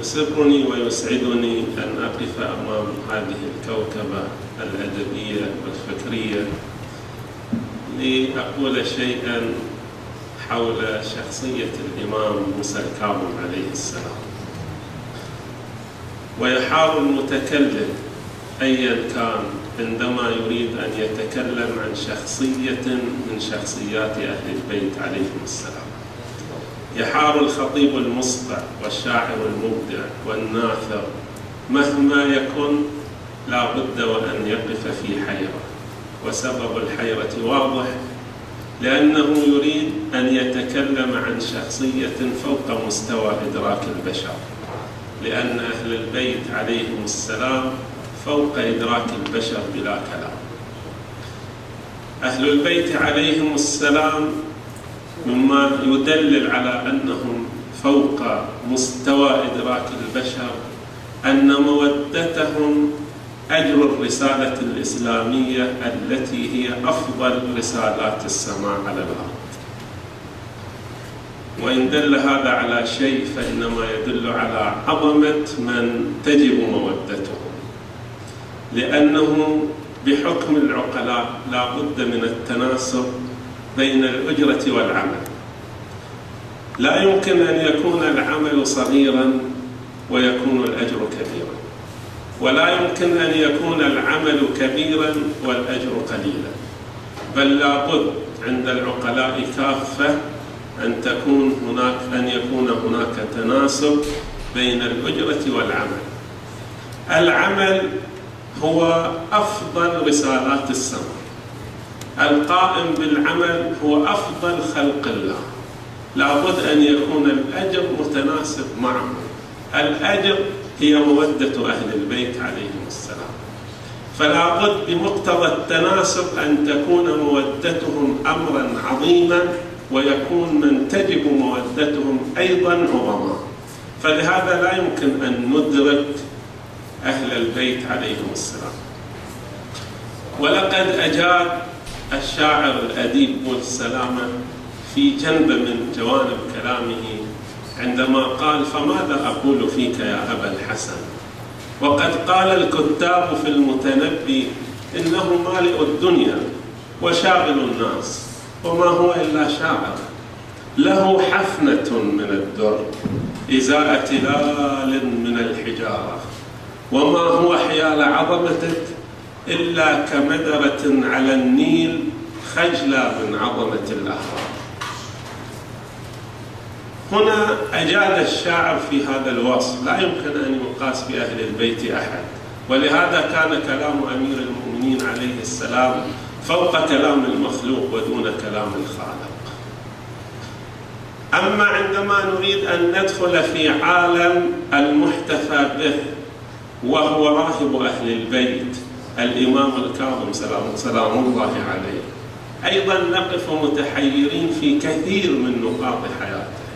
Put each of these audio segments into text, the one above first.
يسرني ويسعدني أن أقف أمام هذه الكوكبة الأدبية والفكرية لأقول شيئا حول شخصية الإمام موسى الكاظم عليه السلام. ويحار المتكلم أيا كان عندما يريد أن يتكلم عن شخصية من شخصيات أهل البيت عليهم السلام. يحار الخطيب المصقع والشاعر المبدع والناثر مهما يكن لا بد وأن يقف في حيرة، وسبب الحيرة واضح، لأنه يريد أن يتكلم عن شخصية فوق مستوى إدراك البشر، لأن أهل البيت عليهم السلام فوق إدراك البشر بلا كلام. أهل البيت عليهم السلام مما يدلل على أنهم فوق مستوى إدراك البشر أن مودتهم أجر الرسالة الإسلامية التي هي أفضل رسالات السماء على الأرض. وإن دل هذا على شيء فإنما يدل على عظمة من تجب مودتهم، لأنه بحكم العقلاء لا بد من التناسب بين الأجرة والعمل. لا يمكن أن يكون العمل صغيرا ويكون الأجر كبيرا، ولا يمكن أن يكون العمل كبيرا والأجر قليلا، بل لا بد عند العقلاء كافة أن يكون هناك تناسب بين الأجرة والعمل. العمل هو أفضل رسالات السماء، القائم بالعمل هو أفضل خلق الله، لا بد أن يكون الأجر متناسب معه. الأجر هي مودة أهل البيت عليهم السلام، فلا بد بمقتضى التناسب أن تكون مودتهم أمرا عظيما، ويكون من تجب مودتهم أيضا عظما. فلهذا لا يمكن أن ندرك أهل البيت عليهم السلام. ولقد أجاد الشاعر الأديب السلام في جنب من جوانب كلامه عندما قال: فماذا أقول فيك يا أبا الحسن، وقد قال الكتاب في المتنبي إنه مالئ الدنيا وشاغل الناس، وما هو إلا شاعر له حفنة من الدر إزاء تلال من الحجارة، وما هو حيال عظمتك إلا كمدرة على النيل خجلة من عظمة الأهرام. هنا أجاد الشاعر في هذا الوصف، لا يمكن أن يقاس بأهل البيت أحد، ولهذا كان كلام أمير المؤمنين عليه السلام فوق كلام المخلوق ودون كلام الخالق. أما عندما نريد أن ندخل في عالم المحتفى به وهو راهب أهل البيت الإمام الكاظم سلام الله عليه، أيضا نقف متحيرين في كثير من نقاط حياته.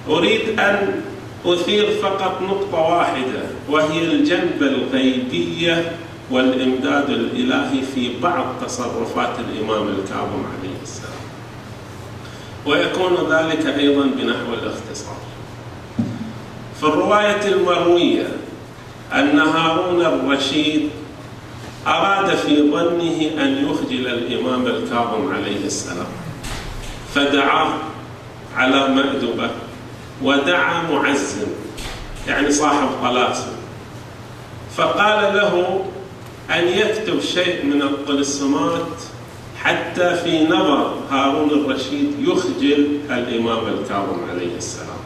أريد أن أثير فقط نقطة واحدة، وهي الجنبة الغيبية والإمداد الإلهي في بعض تصرفات الإمام الكاظم عليه السلام، ويكون ذلك أيضا بنحو الاختصار. في الرواية المروية أن هارون الرشيد أراد في ظنه أن يخجل الإمام الكاظم عليه السلام، فدعاه على مأدبة، ودعا معزم يعني صاحب طلاسم، فقال له أن يكتب شيء من الطلسمات حتى في نظر هارون الرشيد يخجل الإمام الكاظم عليه السلام.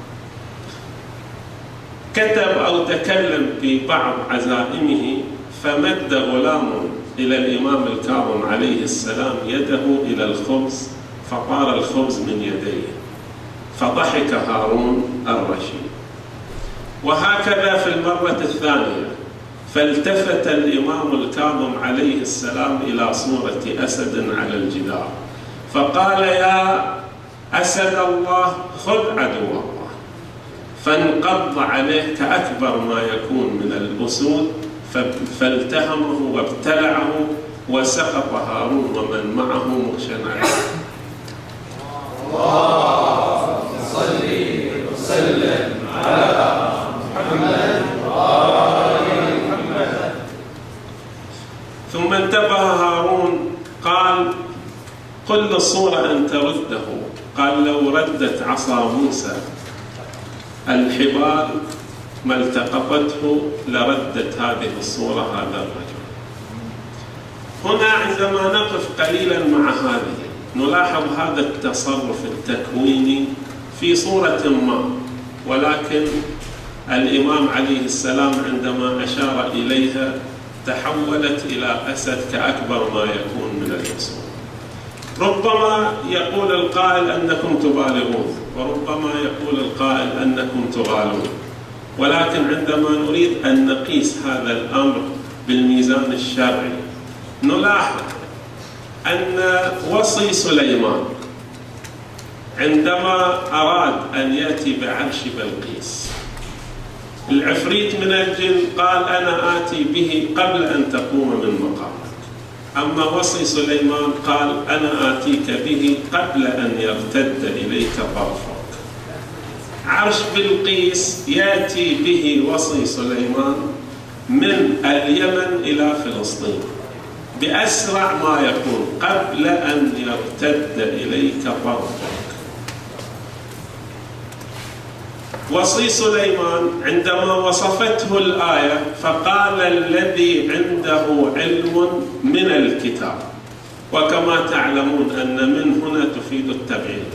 كتب أو تكلم في بعض عزائمه، فمد غلام إلى الإمام الكاظم عليه السلام يده إلى الخبز، فطار الخبز من يديه، فضحك هارون الرشيد. وهكذا في المرة الثانية، فالتفت الإمام الكاظم عليه السلام إلى صورة أسد على الجدار، فقال: يا أسد الله خذ عدو الله، فانقض عليه كأكبر ما يكون من الأسود، فالتهمه وابتلعه، وسقط هارون ومن معه مغشنا. اللهم صل وسلم على محمد الصورة أن ترده. قال لو ردت عصا موسى الحبال ما التقطته لردت هذه الصورة هذا الرجل. هنا عندما نقف قليلا مع هذه نلاحظ هذا التصرف التكويني في صورة ما، ولكن الإمام عليه السلام عندما أشار إليها تحولت إلى أسد كأكبر ما يكون من الأسود. ربما يقول القائل أنكم تبالغون، وربما يقول القائل أنكم تغالون، ولكن عندما نريد أن نقيس هذا الأمر بالميزان الشرعي نلاحظ أن وصي سليمان عندما أراد أن يأتي بعرش بلقيس العفريت من الجن قال أنا آتي به قبل أن تقوم من مقامك، أما وصي سليمان قال أنا آتيك به قبل أن يرتد إليك طرفك. عرش بلقيس يأتي به وصي سليمان من اليمن إلى فلسطين بأسرع ما يكون قبل أن يرتد إليك طرفك. وصي سليمان عندما وصفته الآية فقال الذي عنده علم من الكتاب، وكما تعلمون أن من هنا تفيد التبعيد،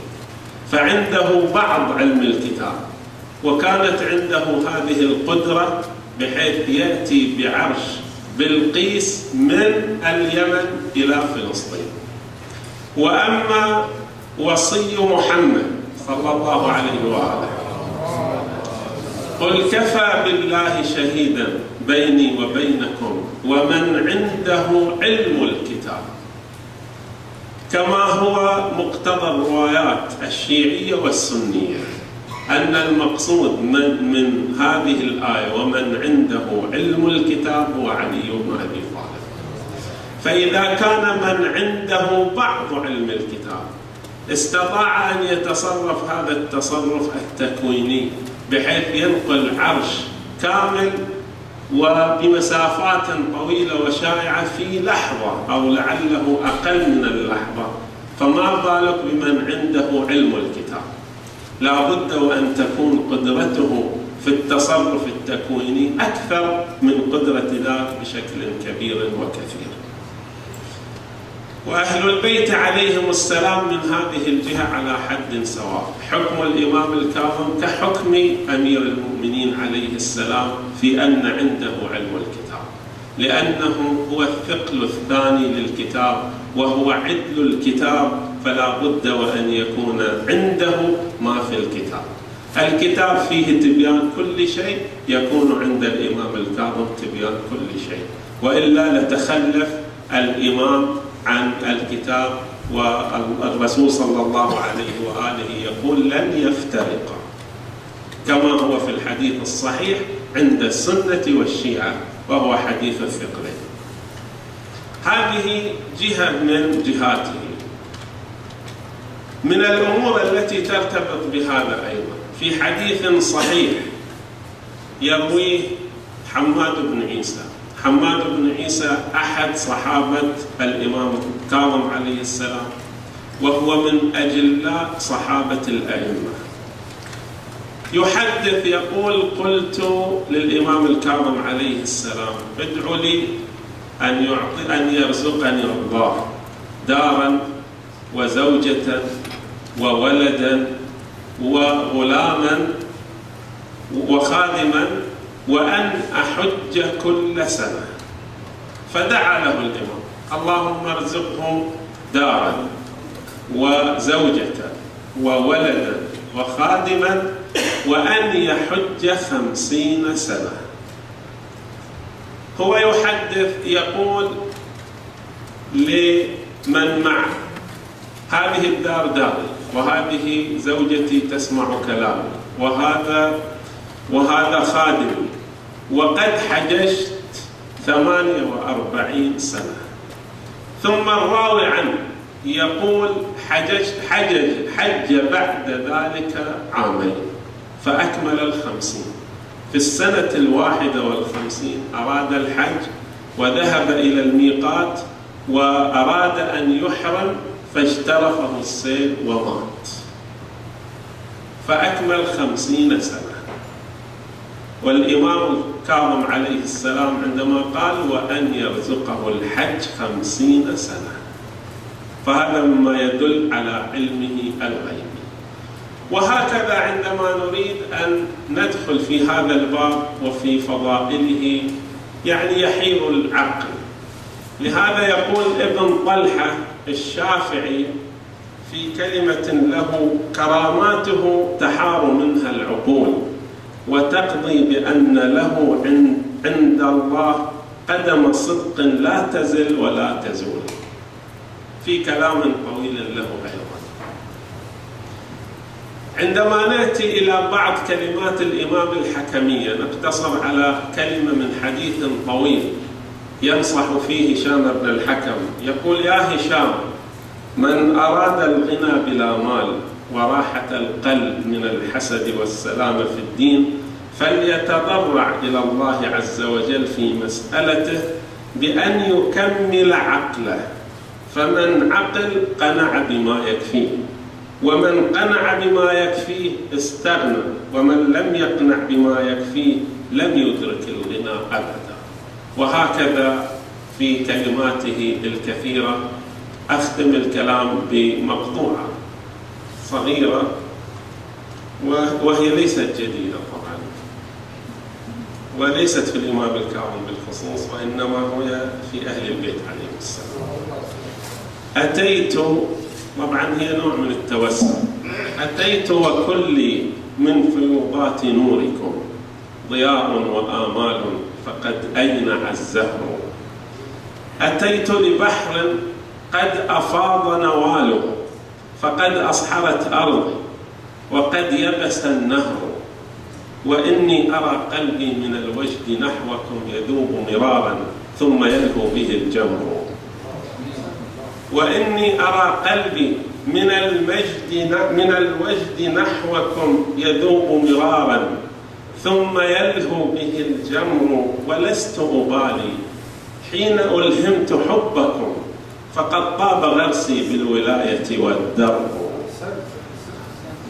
فعنده بعض علم الكتاب، وكانت عنده هذه القدرة بحيث يأتي بعرش بلقيس من اليمن إلى فلسطين. وأما وصي محمد صلى الله عليه وآله قل كفى بالله شهيدا بيني وبينكم ومن عنده علم الكتاب، كما هو مقتضى الروايات الشيعية والسنية أن المقصود من هذه الآية ومن عنده علم الكتاب هو علي بن أبي طالب. فإذا كان من عنده بعض علم الكتاب استطاع أن يتصرف هذا التصرف التكويني بحيث ينقل عرش كامل وبمسافات طويلة وشائعة في لحظة أو لعله أقل من اللحظة، فما بالك بمن عنده علم الكتاب؟ لا بد وأن تكون قدرته في التصرف التكويني أكثر من قدرة ذاك بشكل كبير وكثير. وأهل البيت عليهم السلام من هذه الجهة على حد سواء. حكم الإمام الكاظم كحكم أمير المؤمنين عليه السلام في أن عنده علم الكتاب، لأنه هو الثقل الثاني للكتاب وهو عدل الكتاب، فلا بد وأن يكون عنده ما في الكتاب. الكتاب فيه تبيان كل شيء، يكون عند الإمام الكاظم تبيان كل شيء، وإلا لتخلف الإمام عن الكتاب. والرسول صلى الله عليه وآله يقول لن يفترقا، كما هو في الحديث الصحيح عند السنة والشيعة وهو حديث الفقرة. هذه جهة من جهاته. من الأمور التي ترتبط بهذا أيضا في حديث صحيح يرويه حماد بن عيسى. حماد بن عيسى أحد صحابة الإمام الكاظم عليه السلام، وهو من أجلاء صحابة الأئمة. يحدث يقول قلت للإمام الكاظم عليه السلام ادعو لي أن يرزقني الله دارا وزوجة وولدا وغلاما وخادما وأن أحج كل سنة. فدعا له الإمام اللهم ارزقهم دارا وزوجة وولدا وخادما وأن يحج 50 سنة. هو يحدث يقول لمن معه هذه الدار داري، وهذه زوجتي تسمع كلامي، وهذا خادمي، وقد حججت 48 سنة. ثم الراوي عنه يقول حج بعد ذلك عامين فأكمل 50. في السنة 51 أراد الحج وذهب إلى الميقات وأراد أن يحرم فاجترفه السيل ومات، فأكمل 50 سنة. والإمام الكاظم عليه السلام عندما قال وأن يرزقه الحج 50 سنة، فهذا مما يدل على علمه الغيبي. وهكذا عندما نريد أن ندخل في هذا الباب وفي فضائله يعني يحير العقل. لهذا يقول ابن طلحة الشافعي في كلمة له كراماته تحار منها العقول وتقضي بأن له عند الله قدم صدق لا تزل ولا تزول، في كلام طويل له أيضا. عندما نأتي إلى بعض كلمات الإمام الحكمية نقتصر على كلمة من حديث طويل ينصح فيه هشام بن الحكم، يقول يا هشام من أراد الغنى بلا مال وراحة القلب من الحسد والسلام في الدين فليتضرع إلى الله عز وجل في مسألته بأن يكمل عقله، فمن عقل قنع بما يكفيه، ومن قنع بما يكفيه استغنى، ومن لم يقنع بما يكفيه لم يدرك الغنى أبدا. وهكذا في كلماته الكثيرة. أختم الكلام بمقطوعة صغيرة وهي ليست جديدة طبعا، وليست في الإمام الكاظم بالخصوص، وإنما هي في أهل البيت عليهم السلام. أتيت، طبعا هي نوع من التوسل، أتيت وكلي من فيوضات نوركم ضياء وآمال فقد أينع الزهر. أتيت لبحر قد أفاض نواله فقد أصحرت أرضي وقد يبس النهر، وإني أرى قلبي من الوجد نحوكم يذوب مرارا ثم يلهو به الجمر. وإني أرى قلبي من الوجد نحوكم يذوب مرارا ثم يلهو به الجمر، ولست أبالي حين ألهمت حبكم فقد طاب غرسي بالولاية والدرب.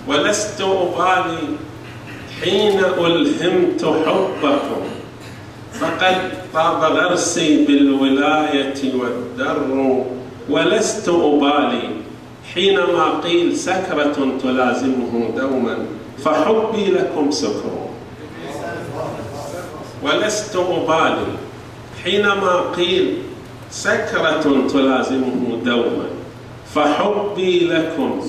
ولست أبالي حين ألهمت حبكم فقد طاب غرسي بالولاية والدر. ولست أبالي حينما قيل سكرة تلازمه دوما فحبي لكم سكر. ولست أبالي حينما قيل سكرة تلازمه دوما فحبي لكم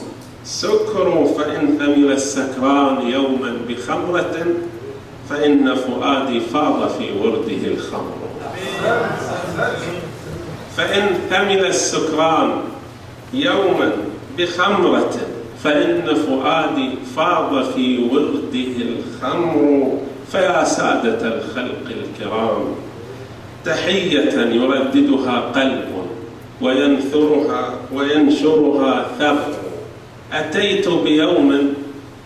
سكر. فإن ثمل السكران يوما بخمرة فإن فؤادي فاض في ورده الخمر. فإن ثمل السكران يوما بخمرة فإن فؤادي فاض في ورده الخمر. فيا سادة الخلق الكرام تحية يرددها قلب وينشرها ثغر. أتيت بيوم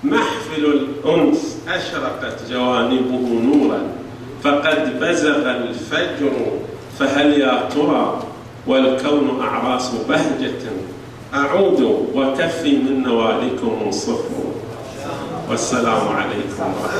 محفل الأنس أشرقت جوانبه نورا فقد بزغ الفجر. فهل يا ترى والكون أعراس بهجة أعود وكفي من نوالكم صفر. والسلام عليكم ورحمة الله.